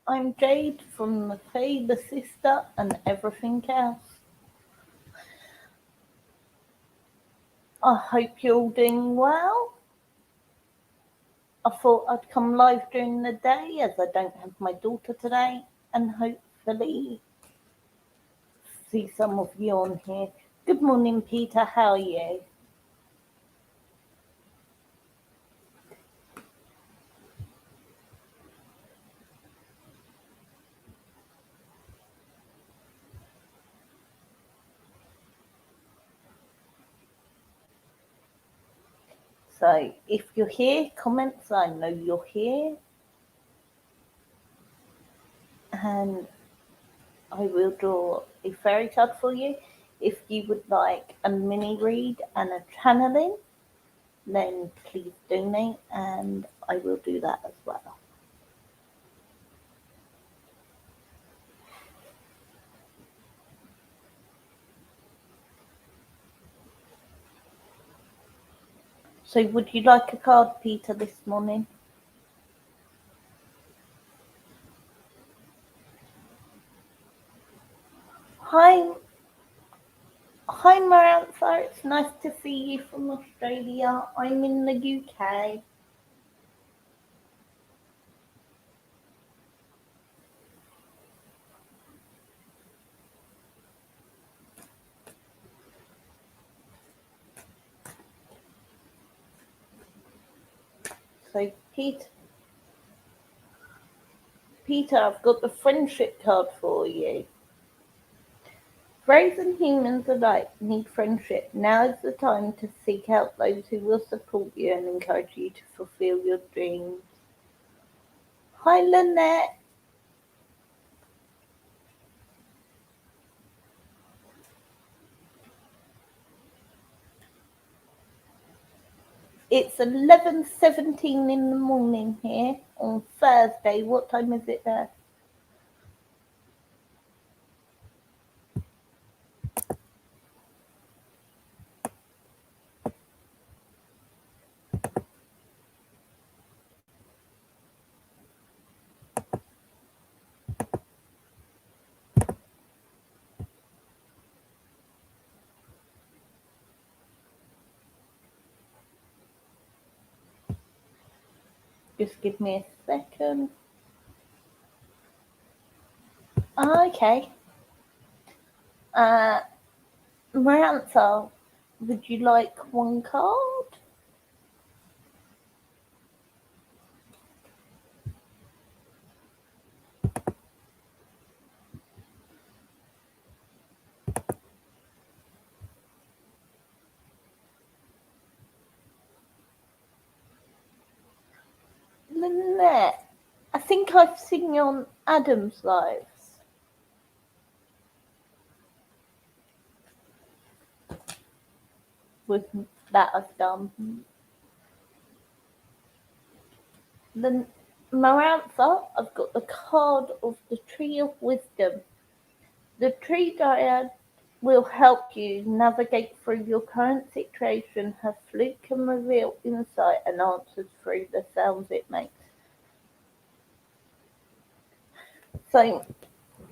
I'm Jade from the Fae, the Sister, and everything else. I hope you're all doing well. I thought I'd come live during the day as I don't have my daughter today and hopefully see some of you on here. Good morning, Peter. How are you? So, if you're here, comments, I know you're here, and I will draw a fairy card for you. If you would like a mini read and a channeling, then please donate and I will do that as well. So, would you like a card, Peter, this morning? Hi, hi, Marantha. It's nice to see you from Australia. I'm in the UK. So, Peter, I've got the friendship card for you. Frogs and humans alike need friendship. Now is the time to seek out those who will support you and encourage you to fulfill your dreams. Hi, Lynette. It's 11:17 in the morning here on Thursday. What time is it there? Just give me a second. Okay. Uh, Marantha, would you like one card? Lynette, I think I've seen you on Adam's Lives. With that I've done. Then Marantha, I've got the card of the Tree of Wisdom. The Tree Dyad will help you navigate through your current situation. Her flute can reveal insight and answers through the sounds it makes. So,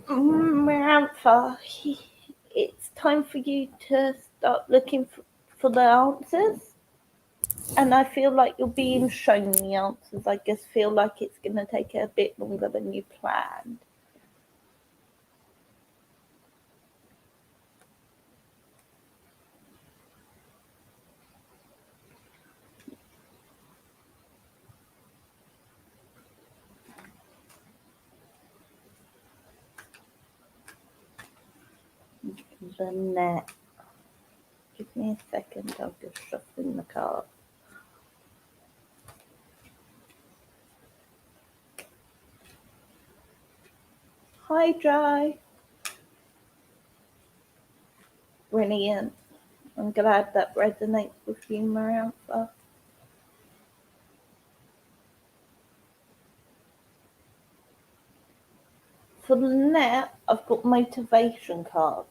Marantha, it's time for you to start looking for the answers. And I feel like you're being shown the answers. I just feel like it's going to take a bit longer than you planned. Lynette, give me a second. I'll just shuffle the card. Hi, Jai. Brilliant. I'm glad that resonates with you, Marantha. For Lynette, I've got motivation card.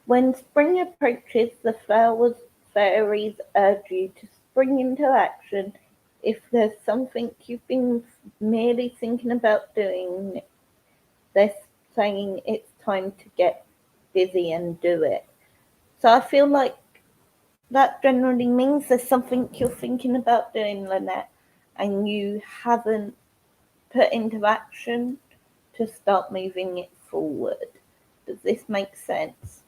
When spring approaches, the flowers fairies urge you to spring into action. if there's something you've been merely thinking about doing, they're saying it's time to get busy and do it. So I feel like that generally means there's something you're thinking about doing, Lynette, and you haven't put into action to start moving it forward. Does this make sense?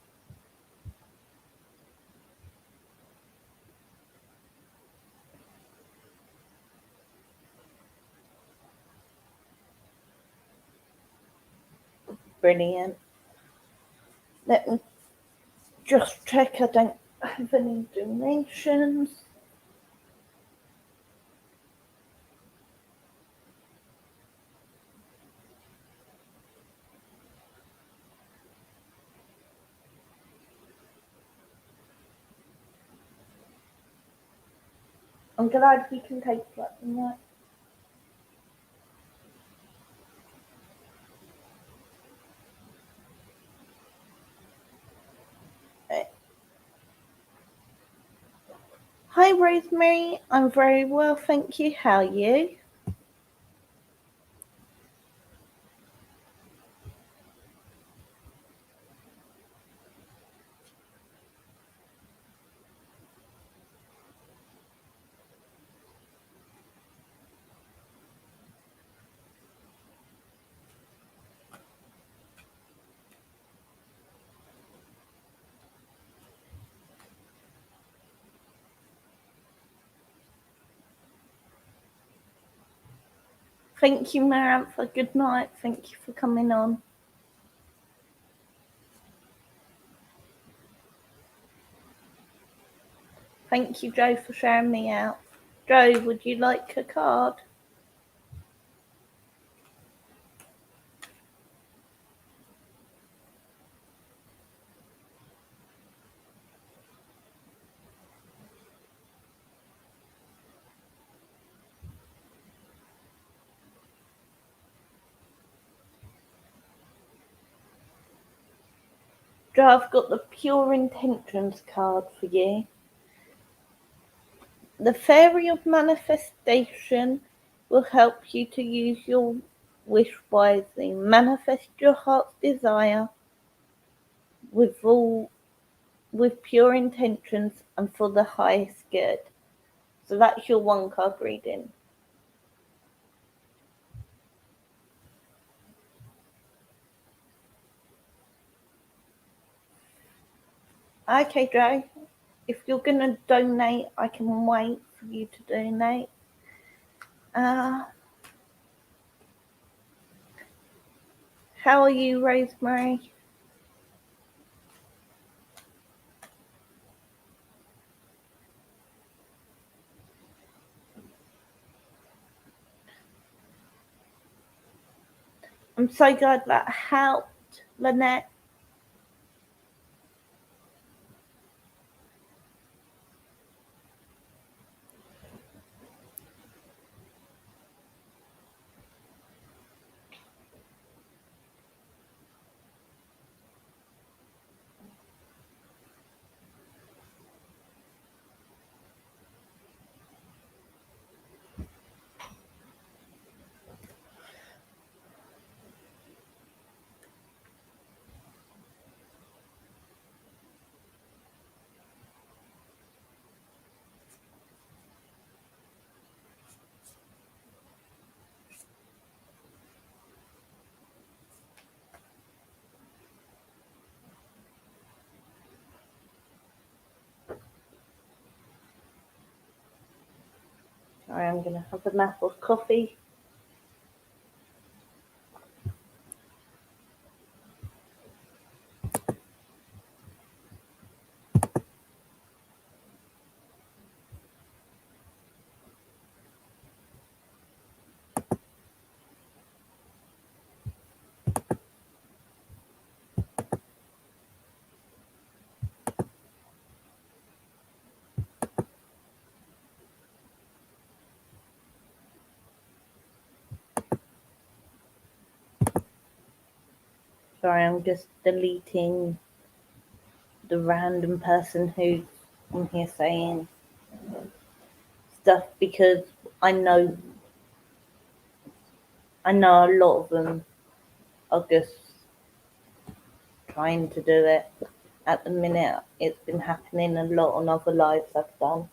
Brilliant. Let me just check I don't have any donations. I'm glad we can take black and white. Hi Rosemary, I'm very well, thank you. How are you? Thank you, Marantha. Good night. Thank you for coming on. Thank you, Joe, for sharing me out. Joe, would you like a card? Joe, I've got the Pure Intentions card for you. The Fairy of Manifestation will help you to use your wish wisely. Manifest your heart's desire with pure intentions and for the highest good. So that's your one card reading. Okay, Joe. If you're gonna donate, I can wait for you to donate. How are you, Rosemary? I'm so glad that helped, Lynette. Sorry, I'm gonna have a nap of coffee. Sorry, I'm just deleting the random person who's on here saying stuff because I know a lot of them are just trying to do it. At the minute, it's been happening a lot on other lives I've done,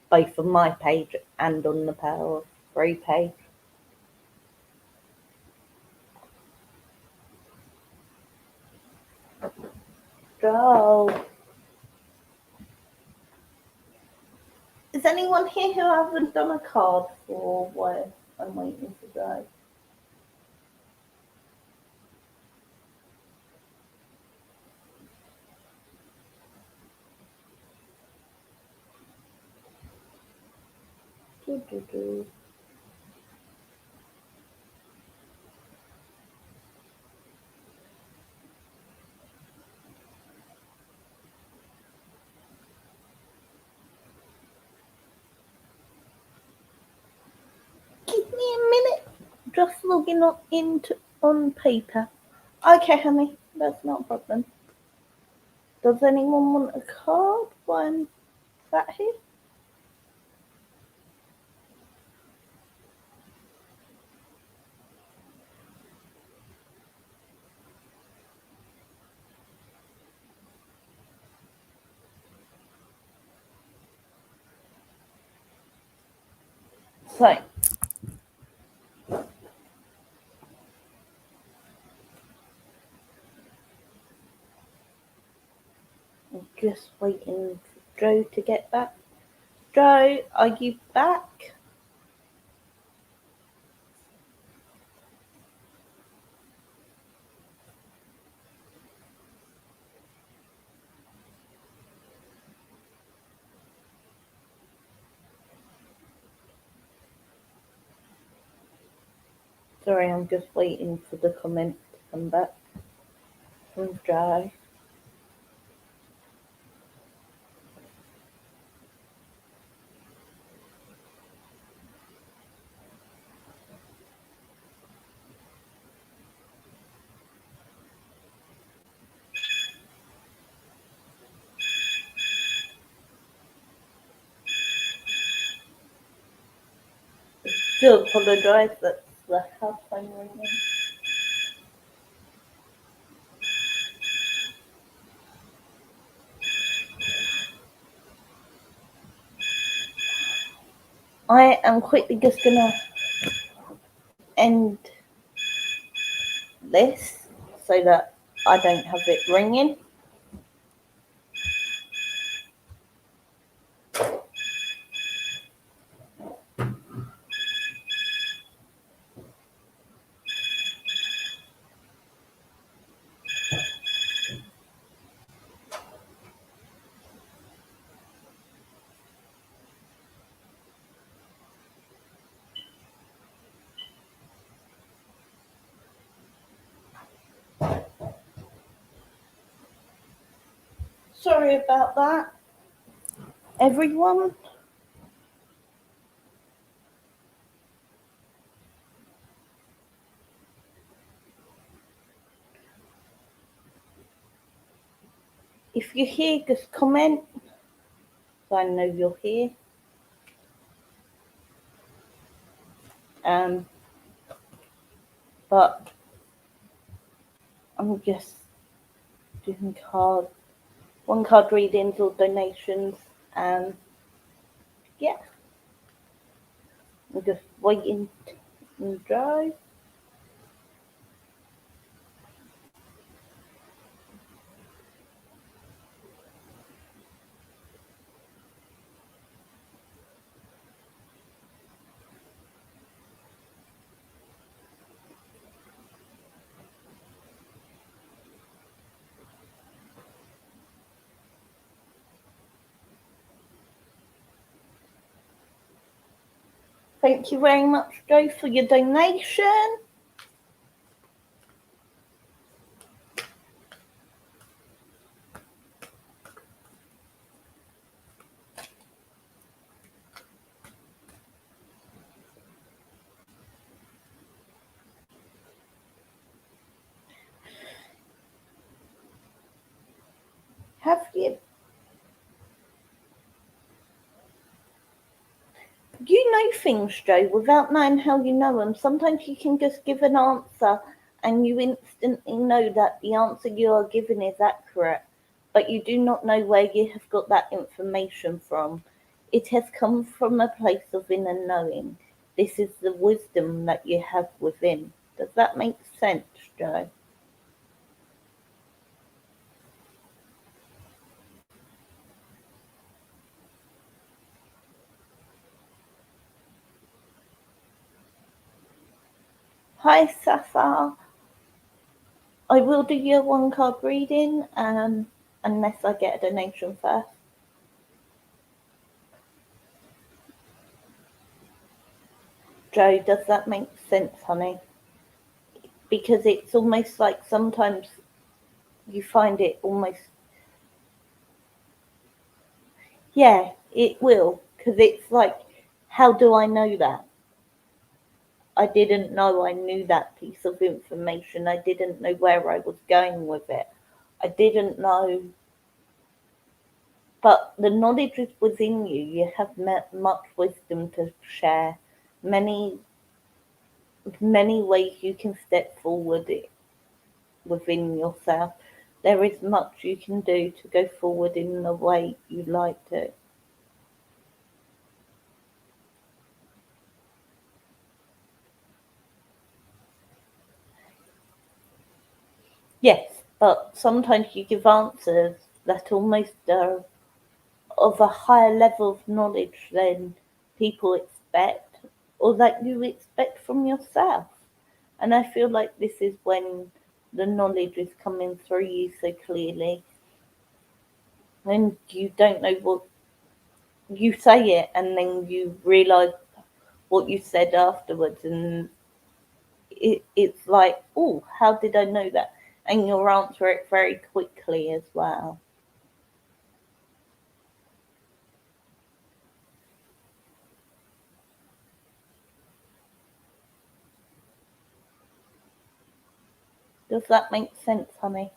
both on my page and on the Power of Three page. Go. Is anyone here who haven't done a card for where I'm waiting to go? Do. Give me a minute. Just logging on paper. Okay, honey, that's not a problem. Does anyone want a card while I'm sat here? So, I'm just waiting for Joe to get back. Joe, are you back? Sorry, I'm just waiting for the comment to come back from Joe. Do apologise, that's the house phone ringing. I am quickly just gonna end this so that I don't have it ringing. Sorry about that, everyone. If you're here, just comment so I know you're here. But I'm just doing one card readings or donations, and yeah, I'm just waiting to dry. Thank you very much, Joe, for your donation. Have you things, Joe, without knowing how you know them. Sometimes you can just give an answer and you instantly know that the answer you are giving is accurate, but you do not know where you have got that information from. It has come from a place of inner knowing. This is the wisdom that you have within. Does that make sense, Joe? Hi, Safa. I will do your one card reading, unless I get a donation first. Joe, does that make sense, honey? Because it's almost like sometimes you find it almost, yeah, it will. Because it's like, how do I know that? I didn't know I knew that piece of information. I didn't know where I was going with it. I didn't know. But the knowledge is within you. You have much wisdom to share. Many, many ways you can step forward within yourself. There is much you can do to go forward in the way you like to. Yes, but sometimes you give answers that almost are of a higher level of knowledge than people expect or that you expect from yourself. And I feel like this is when the knowledge is coming through you so clearly and you don't know what you say it and then you realize what you said afterwards and it's like, oh, how did I know that? And you'll answer it very quickly as well. Does that make sense, honey?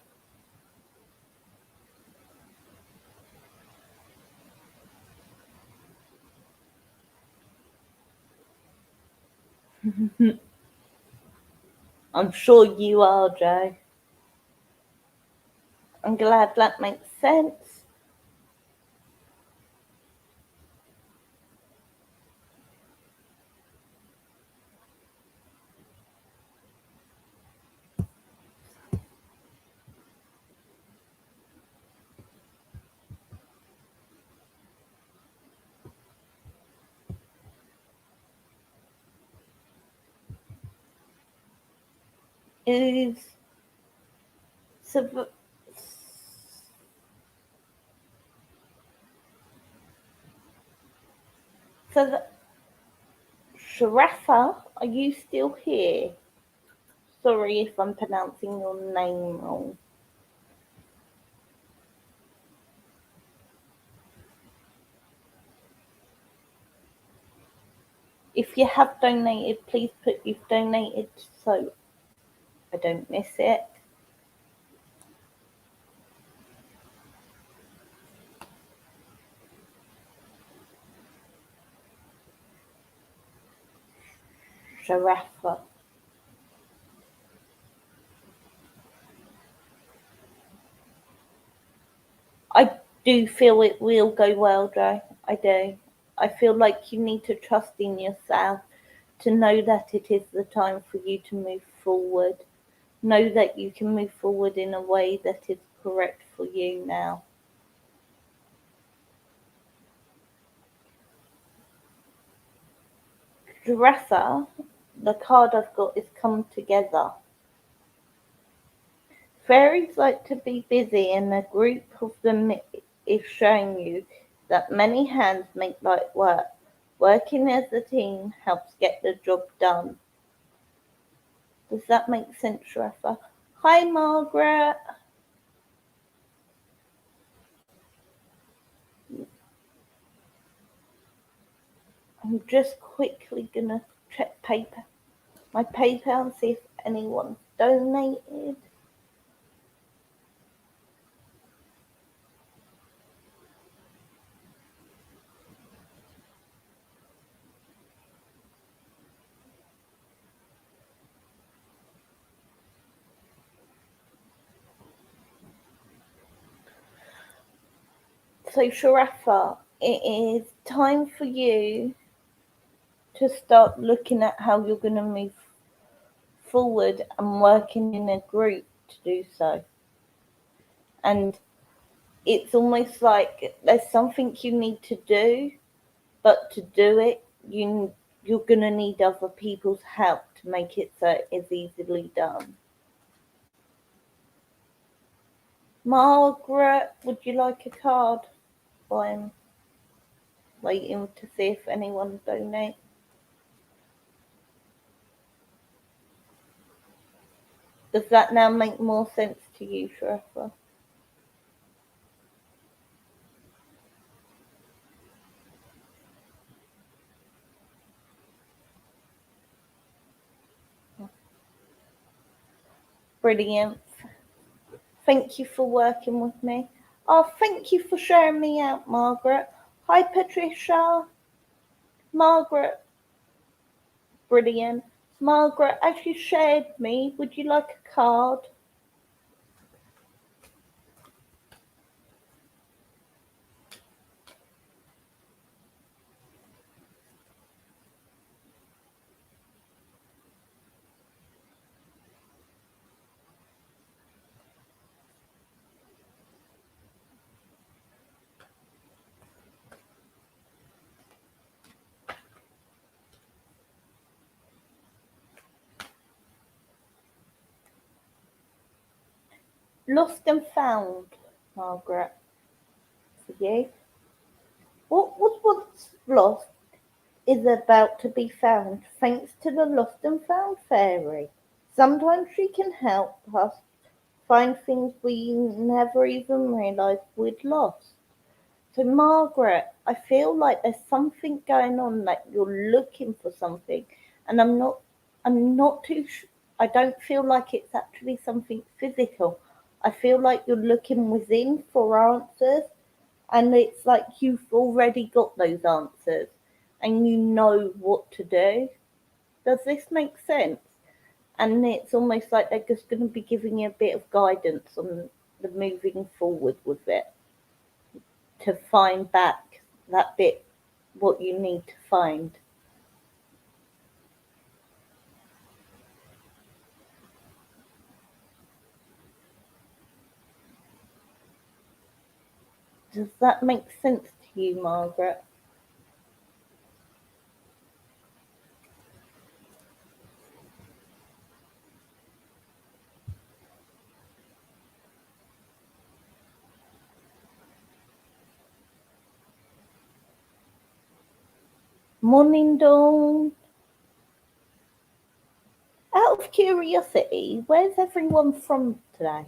I'm sure you are, Joe. I'm glad that makes sense. Is so, so that Sharafa, are you still here? Sorry if I'm pronouncing your name wrong. If you have donated, please put you've donated so I don't miss it. Sharafa. I do feel it will go well, Joe. I do. I feel like you need to trust in yourself to know that it is the time for you to move forward. Know that you can move forward in a way that is correct for you now. Dresser, the card I've got is come together. Fairies like to be busy, and a group of them is showing you that many hands make light work. Working as a team helps get the job done. Does that make sense, Rafa? Hi, Margaret. I'm just quickly gonna check my PayPal and see if anyone donated. So, Sharafa, it is time for you to start looking at how you're going to move forward and working in a group to do so. And it's almost like there's something you need to do, but to do it, you're going to need other people's help to make it so it's easily done. Margaret, would you like a card? I'm waiting to see if anyone donates. Does that now make more sense to you, Sharafa? Brilliant. Thank you for working with me. Oh, thank you for sharing me out, Margaret. Hi, Patricia. Margaret. Brilliant. Margaret, as you shared me, would you like a card? Lost and found, Margaret, for you. What was once lost is about to be found thanks to the Lost and Found Fairy. Sometimes she can help us find things we never even realised we'd lost. So, Margaret, I feel like there's something going on that you're looking for something, and I'm not too. I don't feel like it's actually something physical. I feel like you're looking within for answers, and it's like you've already got those answers, and you know what to do. Does this make sense? And it's almost like they're just going to be giving you a bit of guidance on the moving forward with it to find back that bit what you need to find. Does that make sense to you, Margaret? Morning, Dawn. Out of curiosity, where's everyone from today?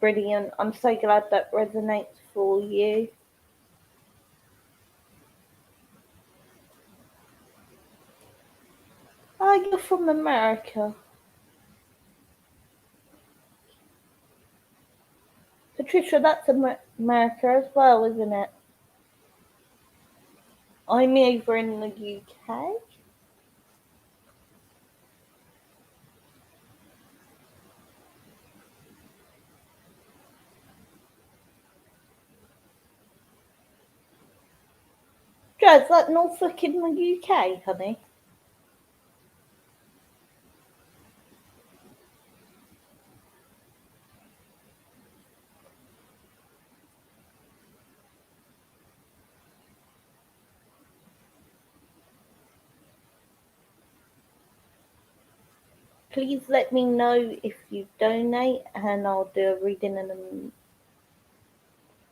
Brilliant. I'm so glad that resonates for you. Oh, you're from America. Patricia, that's America as well, isn't it? I'm over in the UK. Jazz, that Norfolk in the UK, honey. Please let me know if you donate, and I'll do a reading and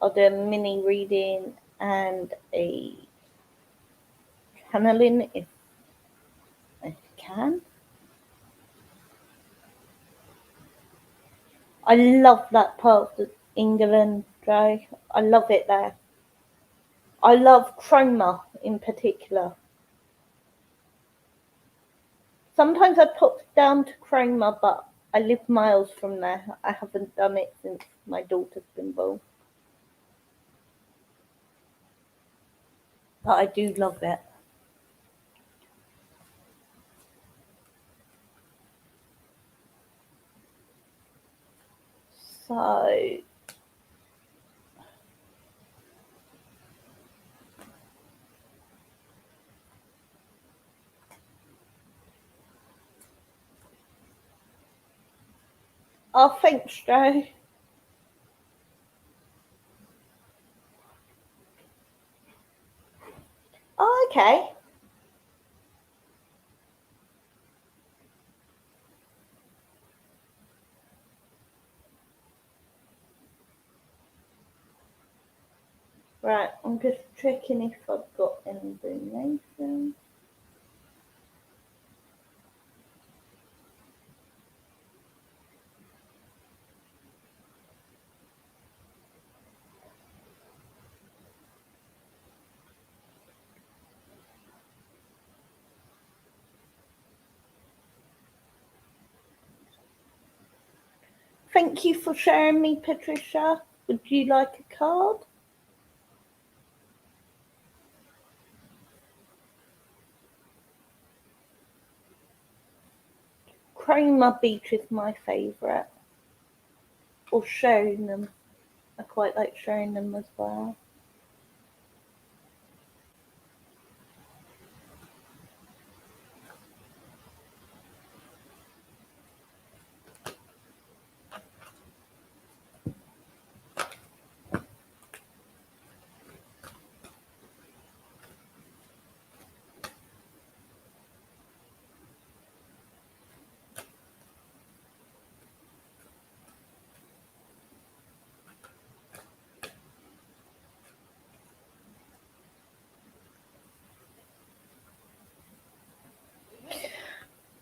I'll do a mini reading and a channeling if I can. I love that part of England, Joe. I love it there. I love Cromer in particular. Sometimes I pop down to Cromer, but I live miles from there. I haven't done it since my daughter's been born. but I do love it. So thanks, Joe. Oh, okay. Right, I'm just checking if I've got any donations. Thank you for sharing me, Patricia. Would you like a card? Cromer Beach is my favourite. Or Sheringham. I quite like Sheringham as well.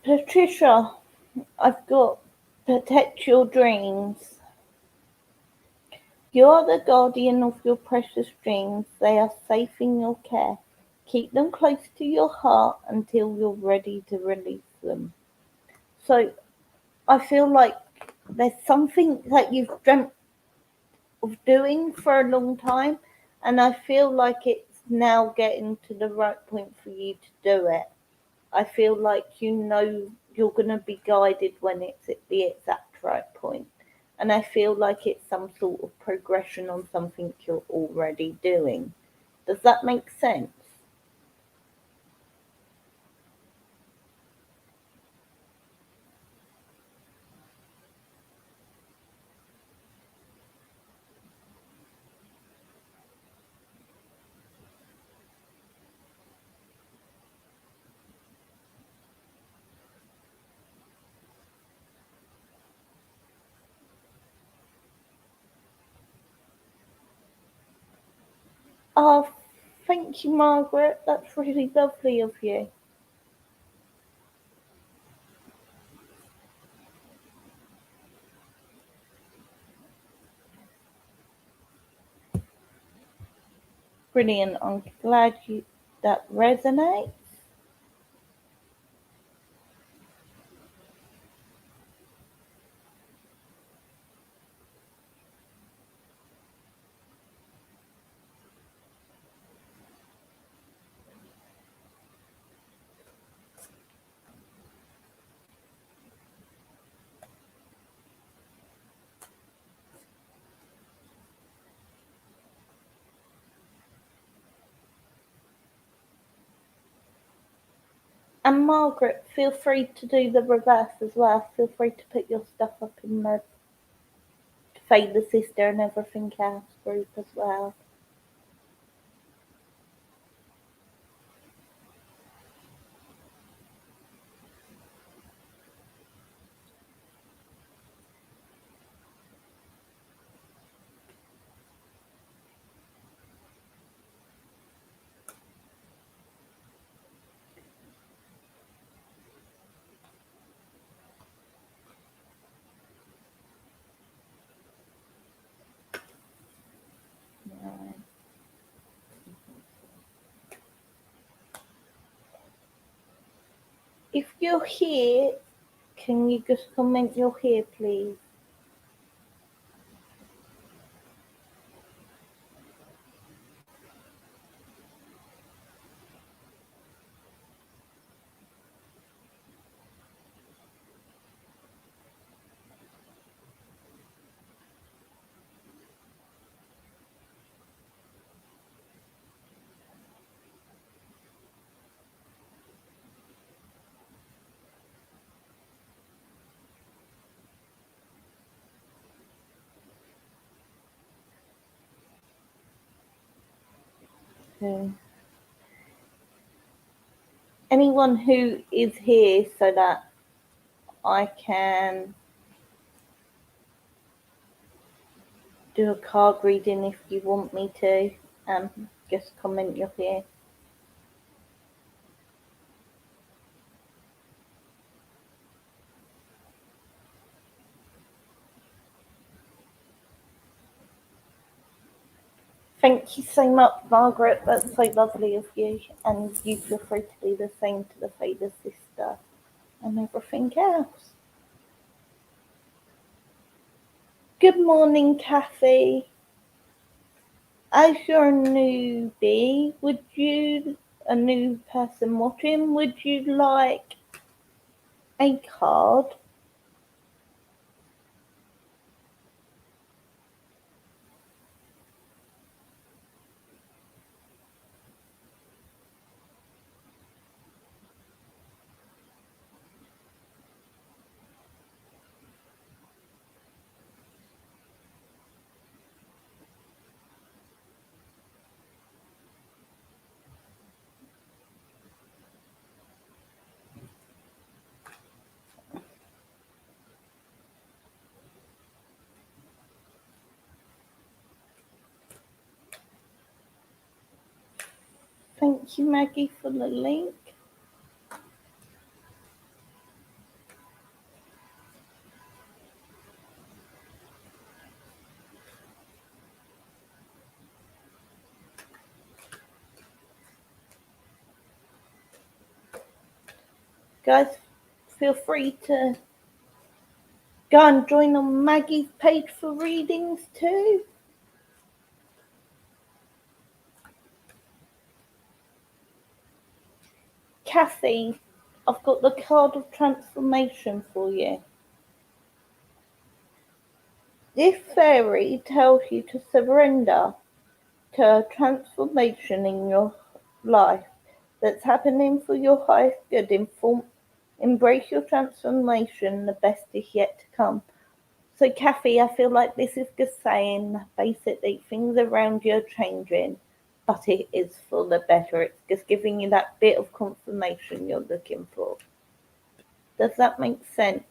Patricia, I've got protect your dreams. You are the guardian of your precious dreams. They are safe in your care. Keep them close to your heart until you're ready to release them. So I feel like there's something that you've dreamt of doing for a long time, and I feel like it's now getting to the right point for you to do it. I feel like you know you're going to be guided when it's at the exact right point. And I feel like it's some sort of progression on something you're already doing. Does that make sense? Oh, thank you, Margaret. That's really lovely of you. Brilliant. I'm glad you that resonates. And Margaret, feel free to do the reverse as well. Feel free to put your stuff up in the Fade the Sister and Everything Else group as well. Right. If you're here, can you just comment you're here, please? to anyone who is here so that I can do a card reading if you want me to. Just comment you're here. Thank you so much, Margaret. That's so lovely of you. And you feel free to do the same to the Fader sister and everything else. Good morning, Kathy. As you're a newbie, a new person watching, would you like a card? Thank you, Maggie, for the link. Guys, feel free to go and join on Maggie's page for readings too. Kathy, I've got the card of transformation for you. This fairy tells you to surrender to a transformation in your life that's happening for your highest good. Embrace your transformation, the best is yet to come. So, Kathy, I feel like this is just saying basically things around you are changing, but it is for the better. It's just giving you that bit of confirmation you're looking for. Does that make sense?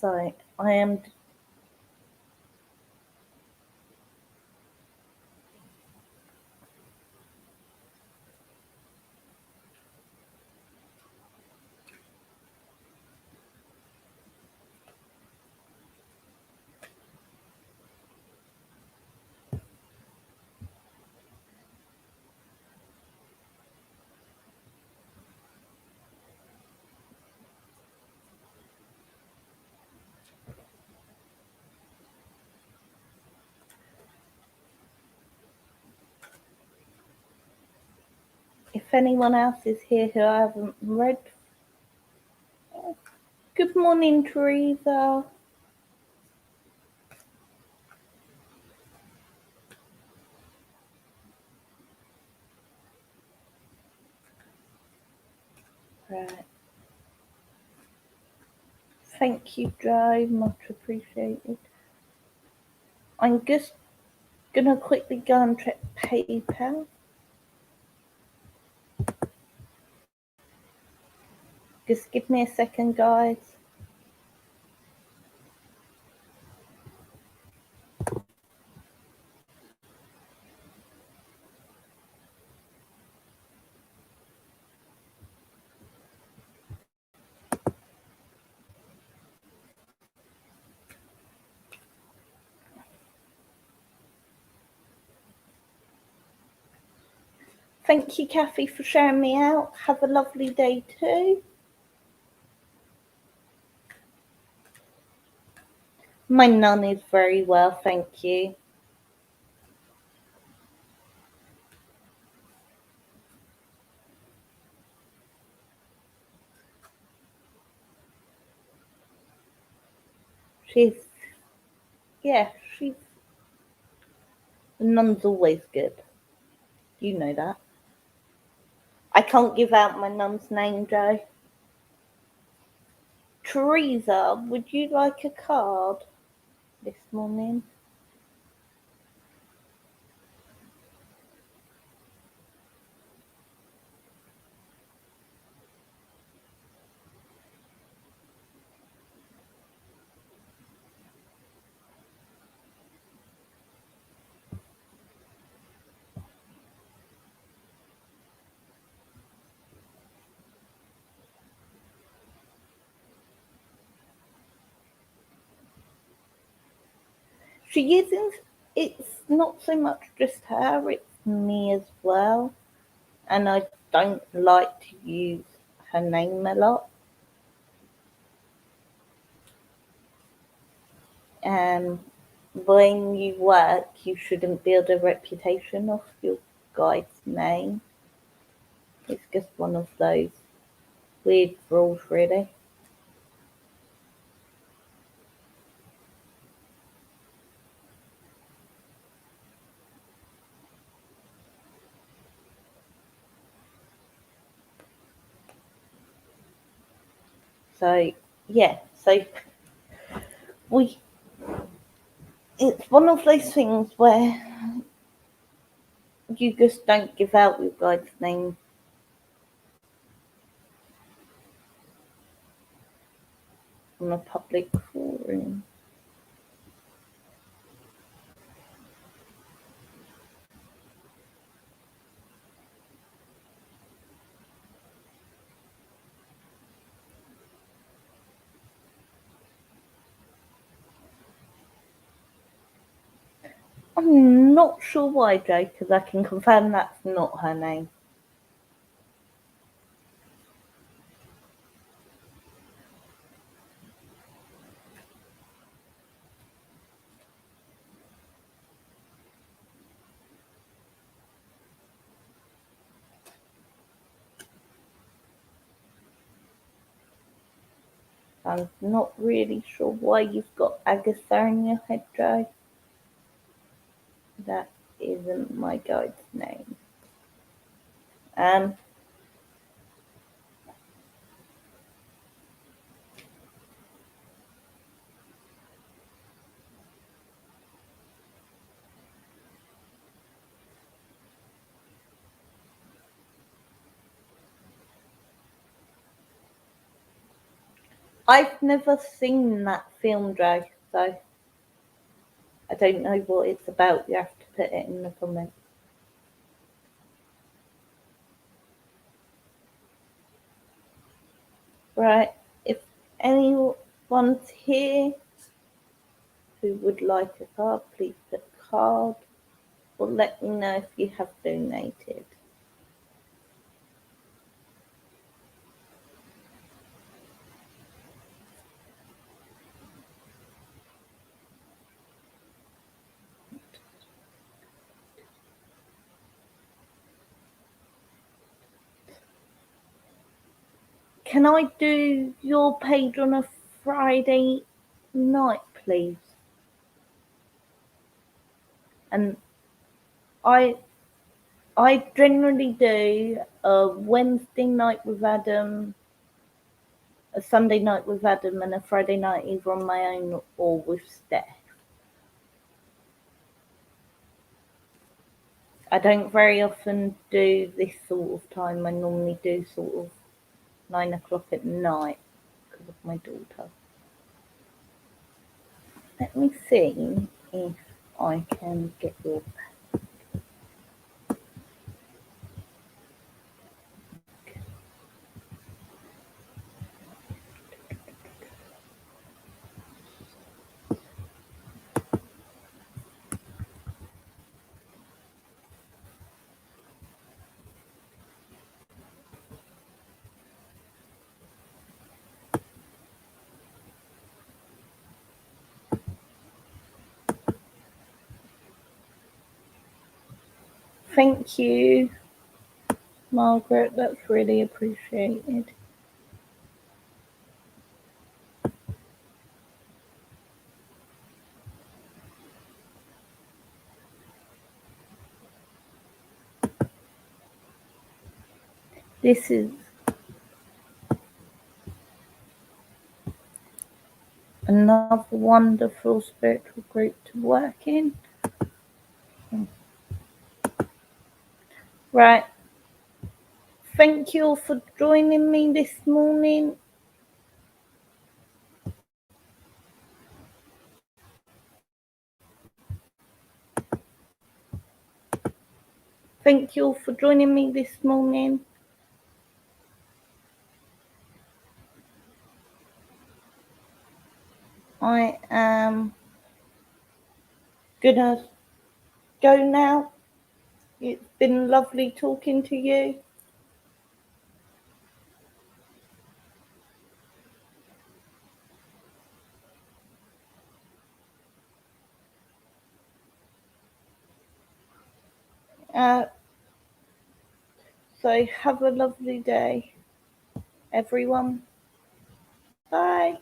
So, I am. If anyone else is here who I haven't read, good morning, Teresa. Right. Thank you, Joe. Much appreciated. I'm just gonna quickly go and check PayPal. Just give me a second, guys. Thank you, Kathy, for sharing me out. Have a lovely day too. My nun is very well, thank you. She's, yeah, she's, the nun's always good. You know that. I can't give out my nun's name, Joe. Teresa, would you like a card this morning? She isn't, it's not so much just her, it's me as well. And I don't like to use her name a lot. When you work, you shouldn't build a reputation off your guide's name. It's just one of those weird rules, really. So, yeah, so we, it's one of those things where you just don't give out your guide's name. On a public forum. I'm not sure why, Joe, because I can confirm that's not her name. I'm not really sure why you've got Agatha in your head, Joe. That isn't my guide's name. Um, I've never seen that film, Joe, so I don't know what it's about. You have to put it in the comments. Right, if anyone's here who would like a card, please put card or let me know if you have donated. Can I do your page on a Friday night, please? And I generally do a Wednesday night with Adam, a Sunday night with Adam, and a Friday night either on my own or with Steph. I don't very often do this sort of time. I normally do sort of 9 o'clock at night because of my daughter. Let me see if I can get your. Thank you, Margaret. That's really appreciated. This is another wonderful spiritual group to work in. Right. Thank you all for joining me this morning. Thank you all for joining me this morning. I am gonna go now. It's been lovely talking to you. So have a lovely day, everyone. Bye.